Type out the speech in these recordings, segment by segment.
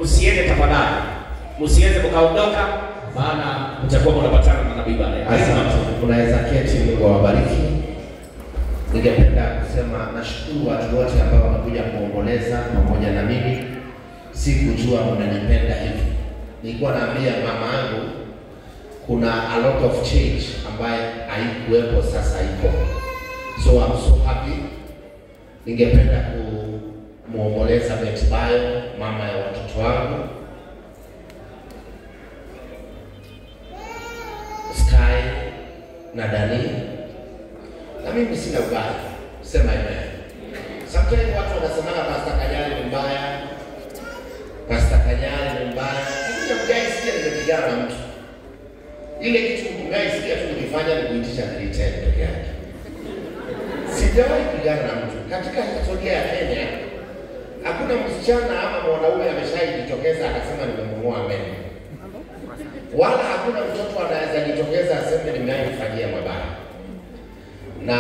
Usiende tafadhali. Msianze mkaondoka maana mtakuwa mnapatana na nabii baadaye. Asante. Unaweza keti, Mungu awabariki. Ningependa kusema nashukuru watu wote ambao wamekuja kuomboleza pamoja na mimi. Sikujua mnanipenda hivi. Nilikuwa naambia mama yangu kuna a lot of change ambaye haikuwepo sasa iko. So I'm so happy. Ningependa kumuomboleza Betty Bayo, mama ya watoto wangu. Sky na Dani. Na mimi sina ubaya. Sema amen. Sometimes watu wanasema Pastor Kanyari ni mbaya. Pastor Kanyari ni mbaya. Lakini mjaisikia nimepigana na mtu. Ile kitu mjaisikia tu nikifanya ni kuitisha 310 peke yake. Sijawahi kupigana na mtu. Katika historia ya Kenya hakuna msichana ama mwanaume ameshajitokeza akasema nimemng'oa meno. Wala hakuna mtoto anaweza jitokeza aseme nimemfanyia mabaya. Na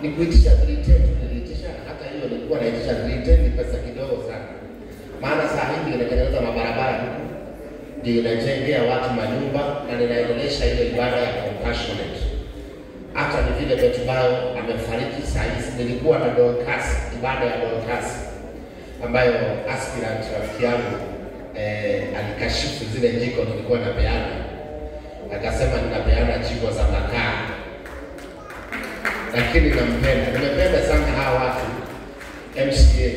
nikuitisha 310 niliitisha, hata hiyo nilikuwa naitisha 310 ni pesa kidogo sana. Maana saa hii ninatengeneza mabarabara huku, ndio inajengea watu manyumba na ninaendelesha ile ibada ya compassionate. Hata ni vile Betty Bayo amefariki saa hizi, nilikuwa na Dorcas, ibada ya Dorcas ambayo aspirant rafiki yangu alikashifu zile jiko nilikuwa napeana. Akasema ninapeana jiko za makaa. Lakini nampenda. Nimependa sana hawa watu MCA.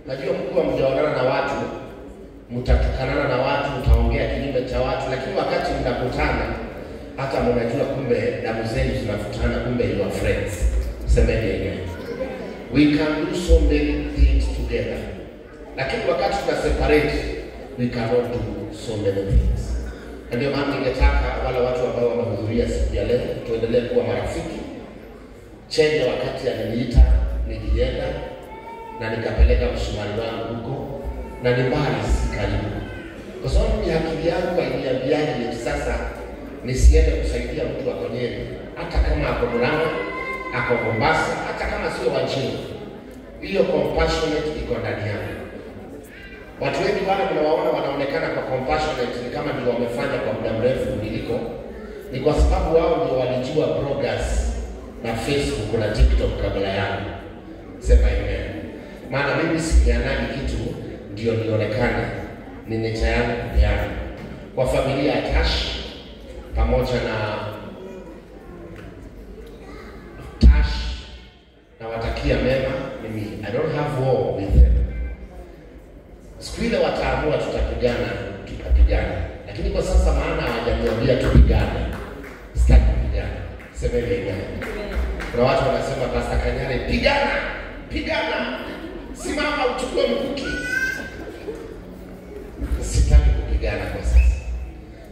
Najua mkuu mjaonana na watu, mtatukanana na watu, mtaongea kinyume cha watu, lakini wakati mnakutana hata mnajua kumbe damu zenu zinafutana, kumbe you are friends. Semeni amen. We can do so many things together. Lakini wakati tuna separate, we cannot do so many things. Na ndio maana ningetaka wale watu ambao wamehudhuria siku ya leo tuendelee kuwa marafiki. Chenye wakati aliniita nilienda na nikapeleka msumari wangu huko na ni mbali si karibu. Kwa sababu ni akili yangu hainiambiani eti sasa nisiende kusaidia mtu wa Konyeni, hata kama ako Murang'a, ako Mombasa, hata kama sio wa nchini. Hiyo compassionate iko ndani yangu. Watu wengi wale mnawaona wanaonekana kwa compassionate ni kama ndio wamefanya kwa muda mrefu niliko. Ni kwa sababu wao ndio walijua bloggers na Facebook na TikTok kabla yangu. Sema amen. Maana mimi sikianani kitu ndio nionekane ni necha yangu kupeana. Kwa familia ya Tash pamoja na Tash na watakia mema. Mimi I don't have war with them. Siku ile wataamua tutapigana, tutapigana. Lakini kwa sasa maana hawajaniambia tupigane. Sitaki kupigana. Semeni amen. Kuna watu wanasema Pastor Kanyari pigana, pigana. Simama uchukue mkuki. Sitaki kupigana kwa sasa.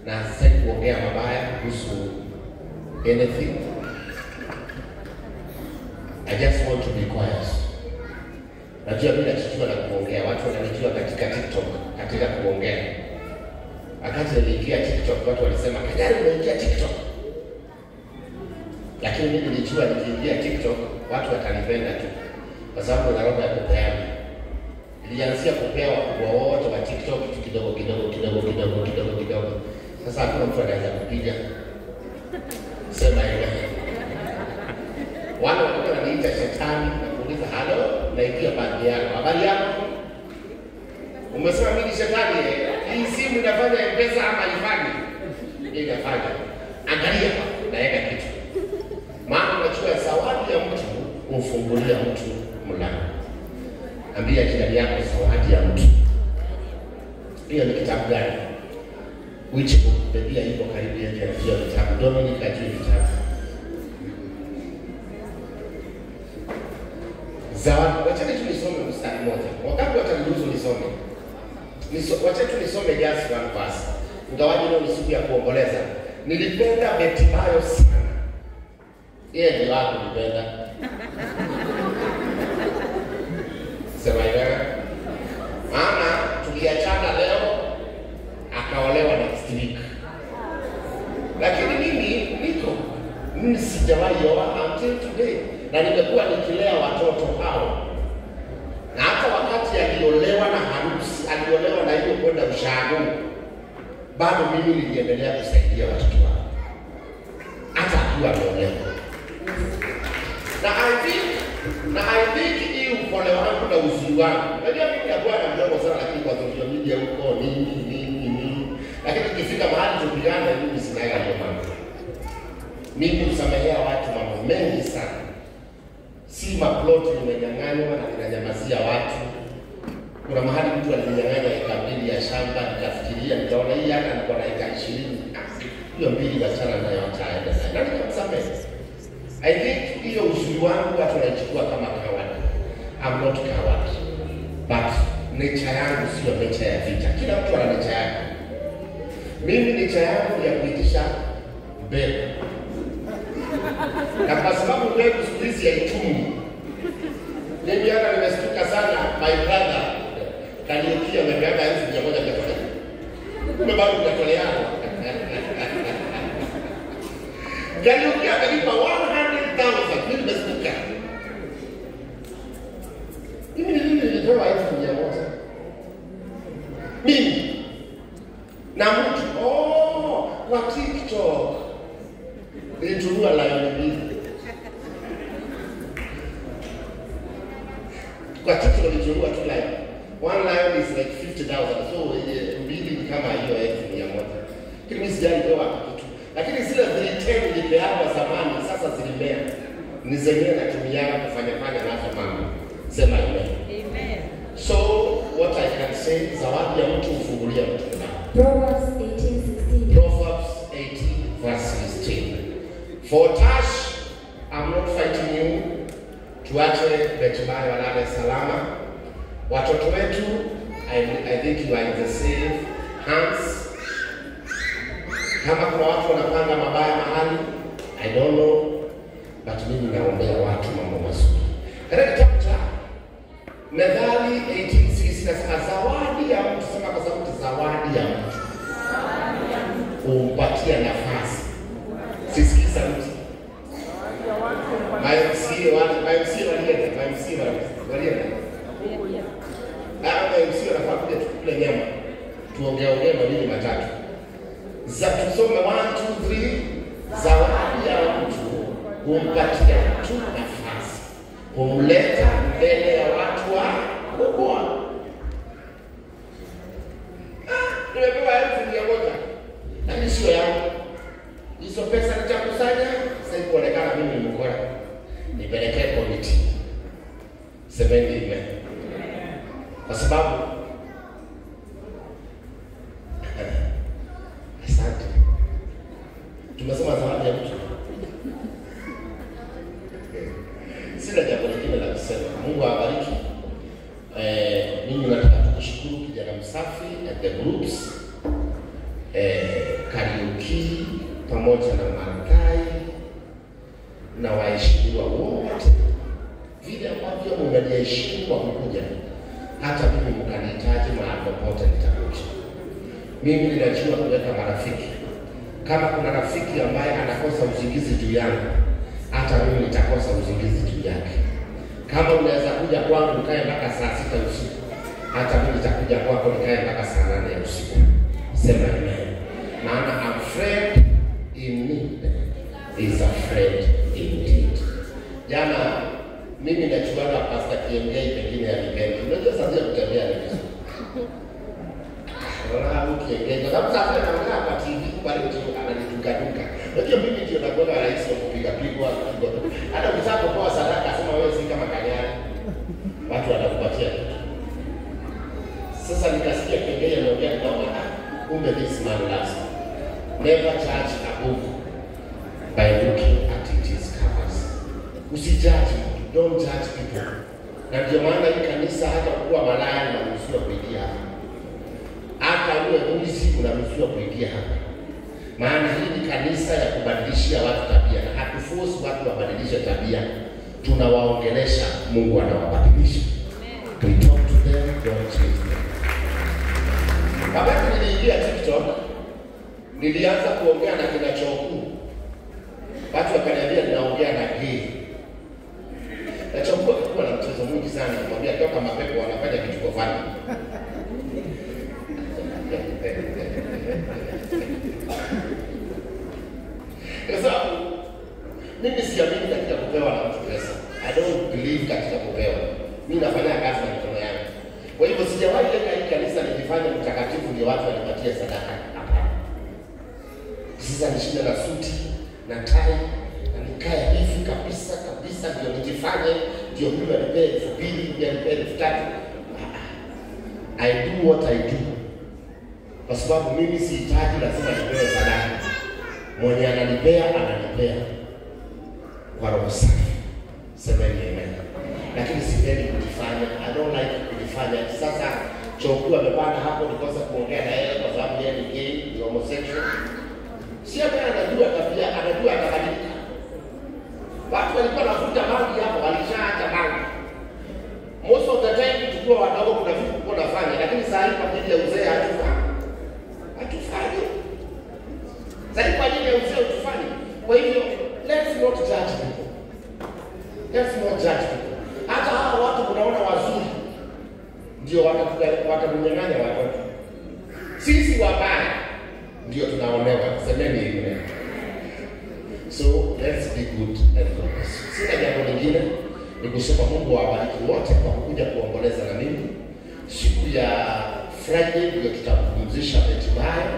Na sitaki kuongea mabaya kuhusu anything. I just want to be quiet. Najua mimi nachukua na kuongea. Watu wananijua katika TikTok, katika kuongea. Wakati niliingia TikTok, watu walisema Kanyari unaingia TikTok. Lakini mimi nilijua nikiingia TikTok, watu watanipenda tu. Kwa sababu na roho ya kupeana. Nilianzia kupewa kwa wote wa TikTok kidogo kidogo. Sasa hakuna mtu anaweza kupiga. Sema hiyo. Wale walikuwa wananiita shetani na kuuliza halo, naingia baadhi yako. Habari yako? Umesema mimi ni shetani hii simu inafanya M-Pesa ama ifanye? Inafanya. Angalia naweka kitu. Maana unachukua zawadi ya mtu kumfungulia mtu mlango. Ambia jirani yako zawadi ya mtu. Hiyo ni kitabu gani? Which book? Biblia iko karibu ya kitabu. Dominic ajui kitabu. Zawadi, wacha tulisome mstari moja. Wakati wataniruhusu nisome. Wacha tulisome just one verse. Ingawaje leo ni siku ya kuomboleza. Nilipenda Betty Bayo sana. Yeye ndio wako nipenda. Sema hivi. Maana tuliachana leo akaolewa next week. Lakini mimi sijawahi oa until today. Na nimekuwa nikilea watoto hao. Na hata wakati aliolewa na harusi, aliolewa na hiyo kwenda bado mimi niliendelea kusaidia watoto wangu hata akiwa ameolewa. Na I think hii upole wangu na uzuri wangu, unajua mimi nakuwa na mdomo sana, lakini kwa social media huko nini, lakini tukifika mahali tupigana, mimi sinaga hiyo mambo. Mimi husamehea watu mambo mengi sana, si maploti nimenyang'anywa na ninanyamazia watu. Kuna mahali mtu alinyang'anya eka 2 ya shamba, nikafikiria nikaona hii hata niko na eka 20, hiyo 2 wachana nayo hataenda na nikamsamehe. I think hiyo uzuri wangu watu wanaichukua kama coward. I'm not coward, but nature yangu sio nature ya vita. Kila mtu ana nature yake. Mimi nature yangu ya kuitisha mbegu, na kwa sababu mbegu siku hizi haitumwi, mimi hata nimestuka sana. My brother kaniukia amepeana 1,100 kwa umebaki kutatoleana. Kaniukia akanipa 100,000. Mimi nimestuka. Mimi nilitoa 1,100. Mimi na mtu kwa TikTok nilitumia live mbili. Kwa TikTok nilitumia tu live. One live is like 50,000. So mbili ni kama hiyo 1,100. Mimi sijalipewa kitu. Lakini zile 310 nilipewa zamani sasa zilimea. Ni zenyewe natumia kufanya nazo mambo. Sema amen. Amen. So what I can say, zawadi ya mtu ufungulia mtu na Proverbs 18:16. Proverbs 18 verse 16. For Tash, I'm not fighting you. Tuache Betumari walale salama. Watoto wetu, I think you are in the safe hands. Kama kuna watu wanapanga mabaya mahali, I don't know, but mimi naombea watu mambo mazuri. Katika kitabu cha Methali 18:6 nasema zawadi ya mtu, sema kwa sauti, zawadi ya mtu umpatia nafasi. Sisikiza mtu. MC wanafaa kuja tukule nyama. Tuongee mawili matatu. Tusome 1, 2, 3. Zawadi ya mtu humpatia mtu nafasi, humleta mbele ya watu wakubwa. Nimepewa 1,100, lakini sio yangu. Hizo pesa nitakusanya, sasa kuonekana mimi ni mkora. Nipelekee komiti. Semeni amen. Kwa sababu asante. Tumesema zawadi ya mtu. Sina jambo lingine la kusema. Mungu awabariki. Mimi nataka kukushukuru kijana msafi at the groups. Kariuki pamoja na Markai na waheshimiwa wote, vile ambavyo mnaniheshimu kwa kukuja, hata mimi mkanihitaji mahali popote nitakuja. Mimi ninajua kuweka marafiki. Kama kuna rafiki ambaye anakosa usingizi juu yangu, hata mimi nitakosa usingizi juu yake. Kama unaweza kuja kwangu nikae mpaka saa 6 usiku, hata mimi nitakuja kwako nikae mpaka saa 8 ya usiku. Sema amen. Maana a friend in need is a friend indeed. Jana mimi nachuana Pastor Kiengei pengine alipenda. Unajua sasa ya kutembea ni vizuri. Wala Kiengei kwa sababu sasa anakaa kwa TV pale mtu ananitunga. Unajua mimi ndio nakuwa rais wa kupiga pigwa kidogo. Hata ukitaka kutoa sadaka sema wewe si kama Kanyari. Watu watakupatia kitu. Sasa nikasikia Kiengei anaongea naona kumbe this man loves me. Never judge a book by looking at its covers. Usijudge, don't judge people. Na ndio maana hii kanisa hata kuwa malaya unaruhusiwa kuingia hapa. Hata uwe mwizi unaruhusiwa kuingia hapa. Maana hii ni kanisa ya kubadilishia watu tabia, na hatuforce watu wabadilishe tabia. Tunawaongelesha, Mungu anawabadilisha. We talk to them, God change them. Wakati niliingia TikTok, nilianza kuongea na kina Choku. Watu wakaniambia ninaongea na gay. Na Choku alikuwa na mchezo mwingi sana, kumwambia toka mapepo wanafanya kitu kwa fani. Mimi nafanya kazi na mikono yangu. Kwa hivyo sijawahi leka hii kanisa nijifanye mtakatifu ndio watu wanipatie sadaka. Hapana. Sasa nishinda na suti na tai na nikae hivi kabisa ndio nijifanye ndio mimi anipee 2,000 ndio anipee 3,000. I do what I do. Kwa sababu mimi sihitaji lazima nipewe sadaka. Mwenye ananipea kwa roho safi. Semeni amen. Lakini sipendi kujifanya. I don't like kujifanya. Sasa Choku amepanda hapo nikosa kuongea na yeye kwa sababu yeye ni gay, ni homosexual. Si hata anajua tabia, anajua atabadilika. Watu walikuwa wanavuta bangi hapo, walishaacha bangi. Most of the time tukiwa wadogo kuna vitu tulikuwa tunafanya, lakini sasa hivi kwa ajili ya uzee hatufanyi. Sasa kwa ajili ya uzee hatufanyi. Kwa hivyo let's not judge people. Let's not judge people. Hata hawa watu kunaona wazuri ndio watakunyang'anya watoto. Sisi wabaya ndio tunaonewa. Semeni amen. So let's be good and focus. Sina jambo lingine ni kusema Mungu awabariki wote kwa kuja kuomboleza na mimi. Siku ya Friday ndio tutapumzisha Betibayo.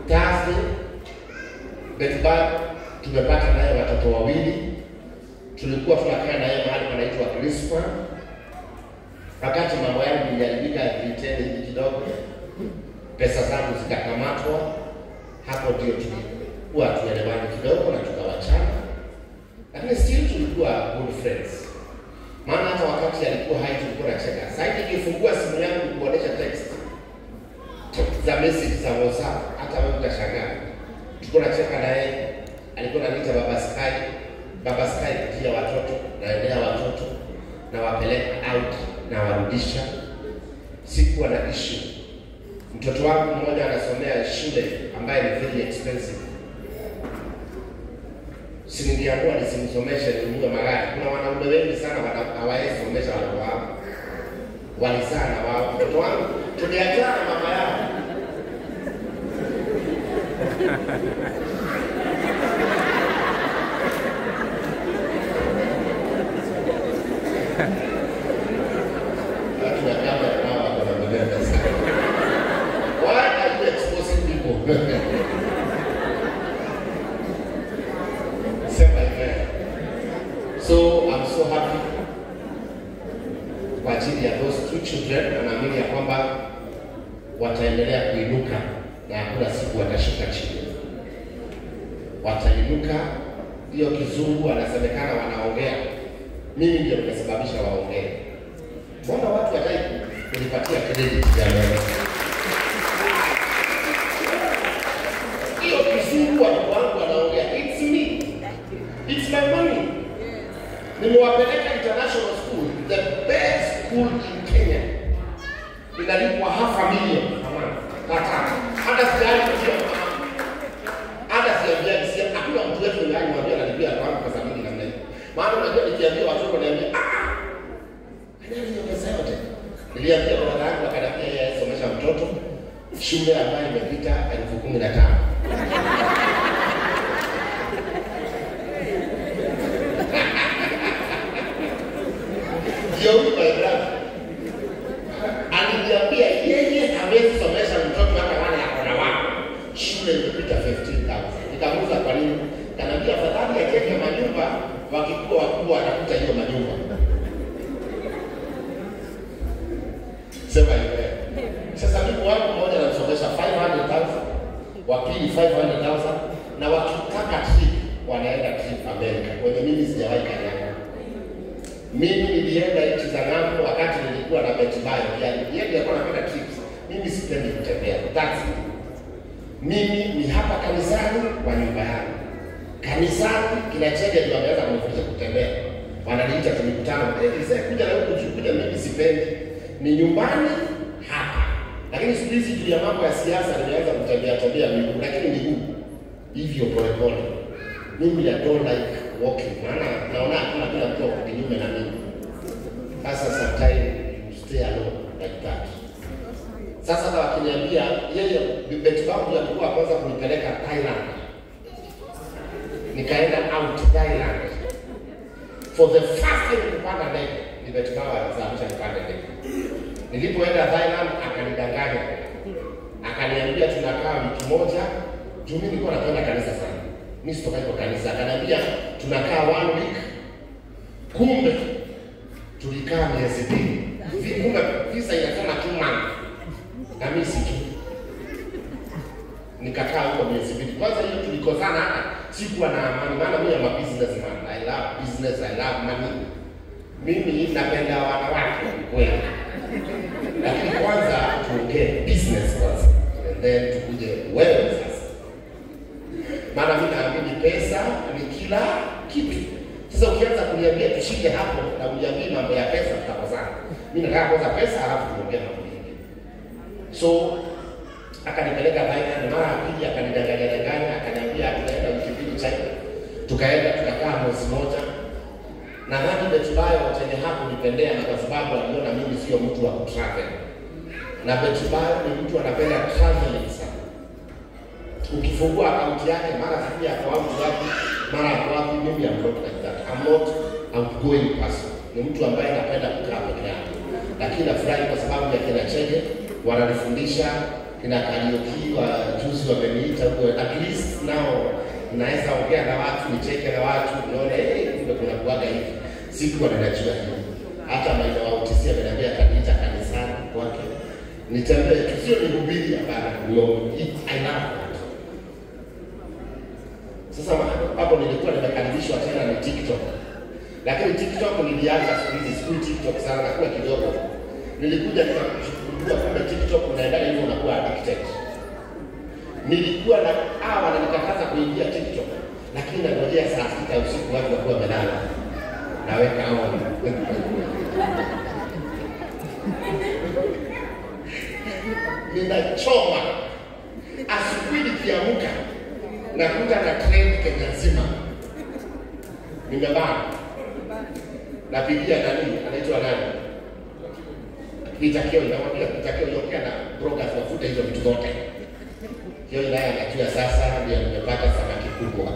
Thursday Betibayo tumepata naye watoto wawili. Tulikuwa tunakaa naye mahali panaitwa Crispa. Wakati mambo yangu yaliharibika viteni kidogo, pesa zangu zikakamatwa, hapo ndio tulikuwa tuelewana kidogo na tukawachana. Lakini still tulikuwa good friends. Maana hata wakati alikuwa hai tulikuwa tunacheka. Sasa nikifungua simu yangu kuonesha text za message za WhatsApp, hata wewe utashangaa. Tulikuwa tunacheka na yeye, alikuwa ananiita Baba Sky kutia watoto, naendea watoto na wapeleka out na warudisha. Sikuwa na issue. Mtoto wangu mmoja anasomea shule ambaye ni very expensive. Siningeamua nisimsomeshe ninunue magari. Kuna wanaume wengi sana hawawezi kusomesha watoto wao. Walizaa na wao. Mtoto wangu tuliachana mama yao. So I'm so happy kwa ajili ya those two children, na naamini ya kwamba wataendelea kuinuka na hakuna siku watashuka chini. Watainuka. Hiyo kizungu anasemekana wanaongea. Mimi ndio nimesababisha waongee. Mbona watu wataki kunipatia credit ya leo? Hiyo kizungu wangu wanaongea. It's me. It's my money. Nimewapeleka international school, the best school in Kenya. Inalipwa $500,000 a month. Hata sijali kujua hata sijali hakuna mtu wetu ndani mwambia analipia kwangu pesa mingi namna hiyo. Maana unajua nikiambia watu wananiambia ndio pesa yote. Niliambia baba yangu akaniambia yeye asomesha mtoto shule ambayo imepita 15,000. Huyu my brother aliniambia yeye hawezi somesha mtoto hata wale akona wako shule imepita 15,000. Nikamuuliza kwa nini? Kaniambia afadhali ajenge manyumba, wakikuwa wakubwa atakuta hiyo manyumba. Sema hivi. Sasa mimi wangu mmoja anasomesha 500,000, wa pili 500,000, na wakitaka trip wanaenda trip America. Kwenye mimi sijawahi kanyaga. Mimi nilienda nchi za ng'ambo wakati nilikuwa na Betibayo. Yeye alikuwa anapenda trips. Mimi sipendi kutembea. That's it. Mimi ni hapa kanisani kwa nyumba yangu. Kanisani kinachenge ndio wameanza kunifundisha kutembea. Wananiita tulikutana. Sasa kuja na huko kuja mimi sipendi. Ni nyumbani hapa. Lakini siku hizi juu ya mambo ya siasa nimeanza kutembea miguu, lakini miguu hivyo pole. Mimi I don't like walking. Maana naona hakuna kila mtu ako kinyume na mimi. Sasa sometimes you stay alone like that. Sasa hata wakiniambia yeye Betibayo alikuwa kwanza kunipeleka Thailand. Nikaenda out Thailand. For the first time kupanda ndege, nimetibawa alisababisha nipande ndege. Nilipoenda Thailand akanidanganya. Akaniambia tunakaa wiki moja, juu mimi nilikuwa napenda kanisa sana. Mimi sitokai kwa kanisa. Akaniambia tunakaa 1 week. Kumbe tulikaa miezi 2. Kumbe visa inasema 2 months. Na mimi siki. Nikakaa huko miezi 2. Kwanza hiyo tulikozana hata sikuwa na amani, maana mimi am a businessman. I love business, I love money. Mimi napenda wanawake kweli. Lakini kwanza tuongee business kwanza. And then tukuje wewe sasa. Maana mimi naamini pesa ni kila kitu. Sasa ukianza kuniambia tushike hapo na uniambie mambo ya pesa tutakosana. Mimi nataka kwanza pesa halafu tuongee mambo mengine. So akanipeleka Thailand, mara pili akanidanganya, akaniambia tunaenda wiki mbili China. Tukaenda tukakaa mwezi mmoja. Nadhani Betubayo chenye hapo nipendea ni kwa sababu aliona mimi sio mtu wa kutravel. Na Betubayo ni mtu anapenda traveling sana. Ukifungua akaunti yake mara sijui hapo wapi, mara wapi, mimi am not like that. I'm not outgoing person. Ni mtu ambaye anapenda kukaa peke yake. Lakini nafurahi kwa sababu ya kina Chege wananifundisha, kina Kariuki wa juzi wameniita huko, at least now naweza ongea na watu, nicheke na watu, nione kumbe kuna kuaga hivi. Sikuwa ninajua hiyo. Hata maana wautisia ameniambia ataniita kanisani kwake. Nitembee tusio nihubiri hapana, I love that. Sasa hapo nilikuwa nimekaribishwa tena ni TikTok. Lakini TikTok nilianza siku TikTok sana na kwa kidogo. Nilikuja nikakujua kwamba TikTok unaenda hivyo unakuwa addicted. Nilikuwa na na nikakaza kuingia TikTok, lakini nangojea saa 6 usiku watu wakiwa wamelala. Naweka on. Ninachoma. Asubuhi nikiamka nakuta na trend Kenya nzima. Nimebana. Napigia nani? Anaitwa nani? Nitakio inamwambia nitakio yokea na brokers wafute hizo vitu zote. Hiyo naye anajua sasa ndio nimepata samaki kubwa.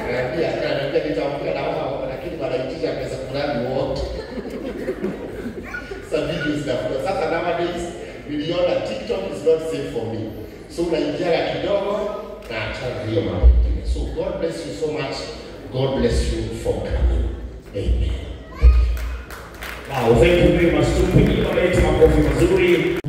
Ananiambia nitaongea na wao lakini wanaitisha pesa fulani wote. Some videos na sasa nowadays niliona TikTok is not safe for me. So naingia kidogo na achana hiyo mambo. So God bless you so much. God bless you for coming. Amen. Wow, thank you very much. Tupige makofi mazuri.